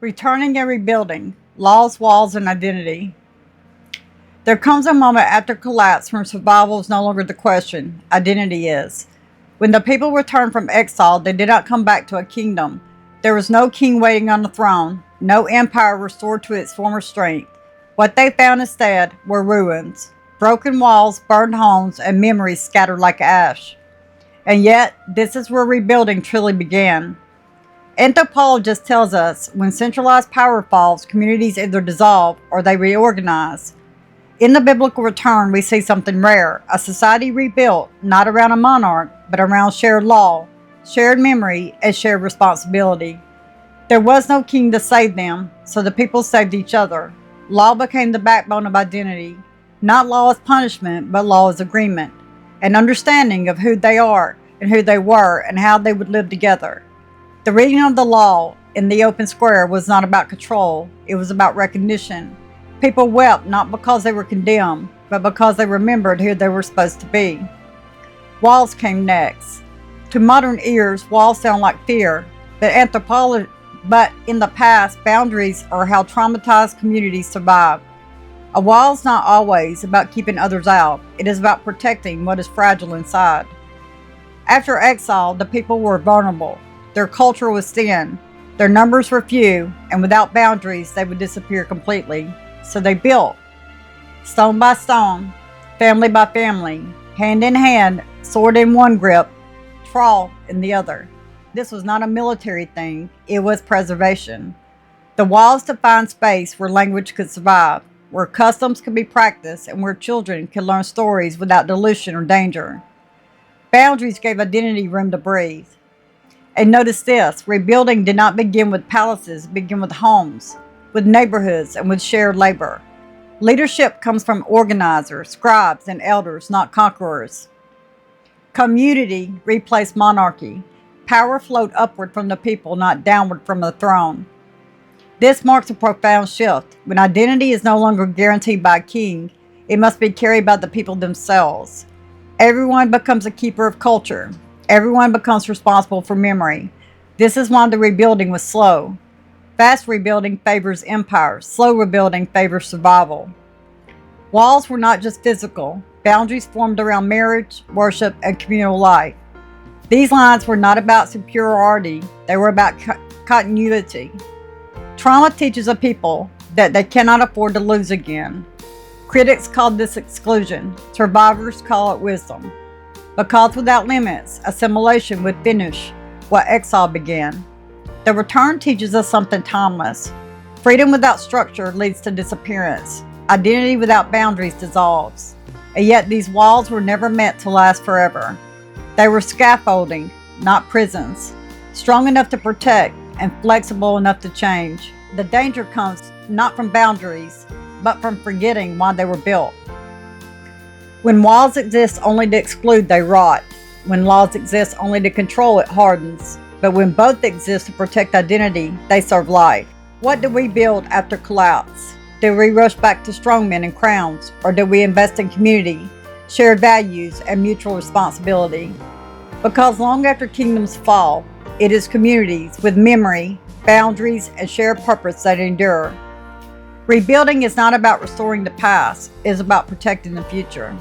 Returning and rebuilding, laws, walls, and identity. There comes a moment after collapse when survival is no longer the question, identity is. When the people returned from exile, they did not come back to a kingdom. There was no king waiting on the throne, no empire restored to its former strength. What they found instead were ruins, broken walls, burned homes, and memories scattered like ash. And yet, this is where rebuilding truly began. Anthropologists tells us when centralized power falls, communities either dissolve or they reorganize. In the biblical return, we see something rare, a society rebuilt, not around a monarch, but around shared law, shared memory, and shared responsibility. There was no king to save them, so the people saved each other. Law became the backbone of identity, not law as punishment, but law as agreement, an understanding of who they are and who they were and how they would live together. The reading of the law in the open square was not about control, it was about recognition. People wept not because they were condemned, but because they remembered who they were supposed to be. Walls came next. To modern ears, walls sound like fear, but in the past, boundaries are how traumatized communities survive. A wall is not always about keeping others out, it is about protecting what is fragile inside. After exile, the people were vulnerable. Their culture was thin, their numbers were few, and without boundaries, they would disappear completely. So they built, stone by stone, family by family, hand in hand, sword in one grip, trowel in the other. This was not a military thing, it was preservation. The walls defined space where language could survive, where customs could be practiced, and where children could learn stories without dilution or danger. Boundaries gave identity room to breathe. And notice this, rebuilding did not begin with palaces, it began with homes, with neighborhoods, and with shared labor. Leadership comes from organizers, scribes, and elders, not conquerors. Community replaced monarchy. Power flowed upward from the people, not downward from the throne. This marks a profound shift. When identity is no longer guaranteed by a king, it must be carried by the people themselves. Everyone becomes a keeper of culture. Everyone becomes responsible for memory. This is why the rebuilding was slow. Fast rebuilding favors empire. Slow rebuilding favors survival. Walls were not just physical. Boundaries formed around marriage, worship, and communal life. These lines were not about superiority. They were about continuity. Trauma teaches a people that they cannot afford to lose again. Critics called this exclusion. Survivors call it wisdom. Because without limits, assimilation would finish what exile began. The return teaches us something timeless. Freedom without structure leads to disappearance. Identity without boundaries dissolves. And yet these walls were never meant to last forever. They were scaffolding, not prisons. Strong enough to protect and flexible enough to change. The danger comes not from boundaries, but from forgetting why they were built. When walls exist only to exclude, they rot. When laws exist only to control, it hardens. But when both exist to protect identity, they serve life. What do we build after collapse? Do we rush back to strongmen and crowns? Or do we invest in community, shared values, and mutual responsibility? Because long after kingdoms fall, it is communities with memory, boundaries, and shared purpose that endure. Rebuilding is not about restoring the past, it is about protecting the future.